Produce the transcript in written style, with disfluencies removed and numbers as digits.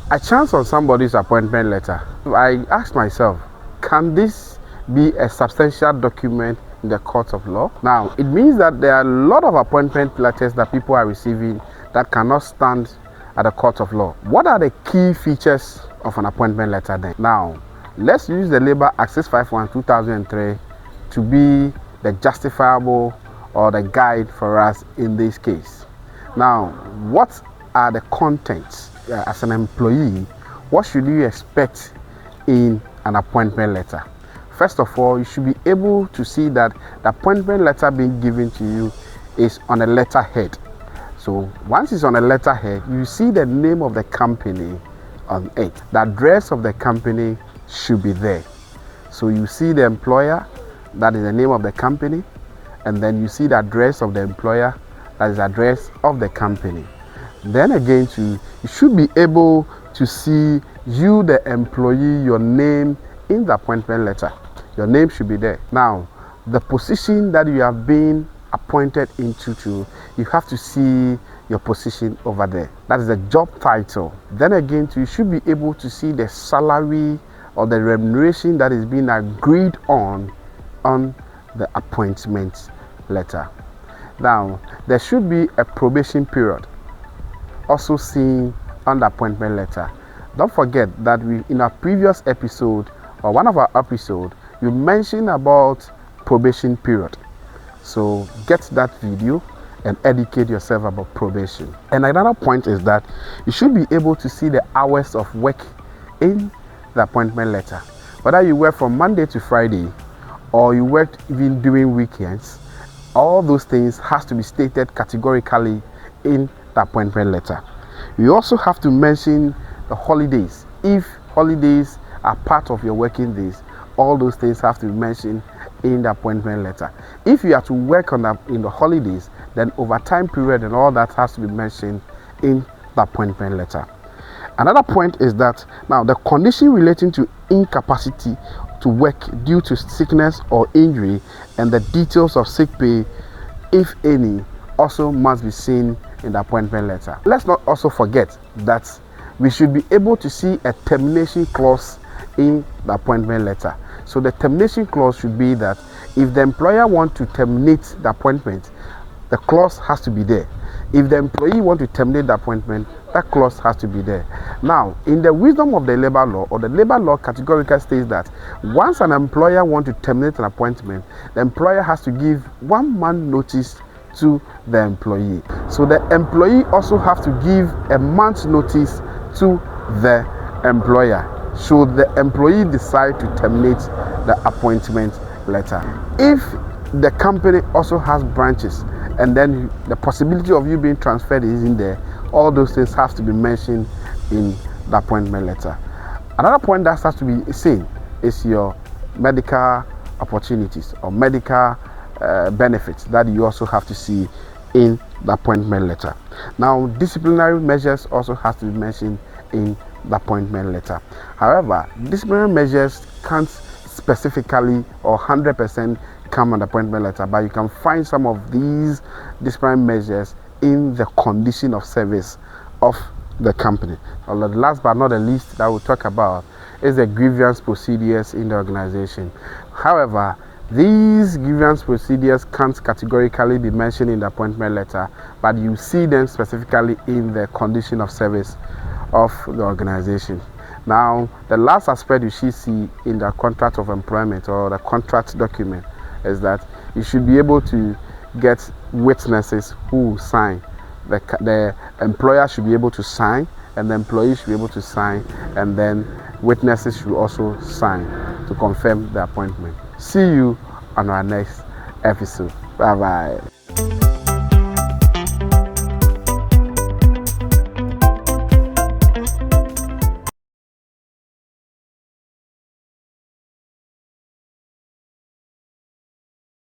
I chanced on somebody's appointment letter. I asked myself, can this be a substantial document in the court of law? Now, it means that there are a lot of appointment letters that people are receiving that cannot stand at the court of law. What are the key features of an appointment letter then? Now, let's use the Labor Act 651/2003 to be the justifiable or the guide for us in this case. Now, what are the contents as an employee? What should you expect in an appointment letter? First of all, you should be able to see that the appointment letter being given to you is on a letterhead. So once it's on a letterhead, you see the name of the company on it. The address of the company should be there. So you see the employer, that is the name of the company, and then you see the address of the employer, that is the address of the company. Then again, you should be able to see you, the employee, your name in the appointment letter. Your name should be there. Now, the position that you have been appointed into, you have to see your position over there. That is the job title. Then again, you should be able to see the salary or the remuneration that is being agreed on the appointment letter. Now, there should be a probation period also seen on the appointment letter. Don't forget that in our previous episode, or one of our episodes, you mentioned about probation period. So get that video and educate yourself about probation. And another point is that you should be able to see the hours of work in the appointment letter. Whether you work from Monday to Friday or you work even during weekends, all those things has to be stated categorically in the appointment letter. You also have to mention the holidays. If holidays are part of your working days, all those things have to be mentioned in the appointment letter. If you are to work in the holidays, then overtime period and all that has to be mentioned in the appointment letter. Another point is that now the condition relating to incapacity to work due to sickness or injury and the details of sick pay, if any, also must be seen in the appointment letter. Let's not also forget that we should be able to see a termination clause in the appointment letter. So the termination clause should be that if the employer wants to terminate the appointment, the clause has to be there. If the employee wants to terminate the appointment, that clause has to be there. Now, in the wisdom of the labor law, or the labor law categorically states that once an employer wants to terminate an appointment, the employer has to give 1 month notice to the employee. So the employee also have to give a month's notice to the employer. Should the employee decide to terminate the appointment letter. If the company also has branches and then the possibility of you being transferred is in there, all those things have to be mentioned in the appointment letter. Another point that has to be seen is your medical opportunities or medical benefits that you also have to see in the appointment letter. Now, disciplinary measures also have to be mentioned in the appointment letter. However, disciplinary measures can't specifically or 100% come on the appointment letter, but you can find some of these disciplinary measures in the condition of service of the company. Well, the last but not the least that we'll talk about is the grievance procedures in the organization. However, these grievance procedures can't categorically be mentioned in the appointment letter, but you see them specifically in the condition of service of the organization. Now, the last aspect you should see in the contract of employment or the contract document is that you should be able to get witnesses who sign. The employer should be able to sign, and the employee should be able to sign, and then witnesses should also sign to confirm the appointment. See you on our next episode. Bye bye.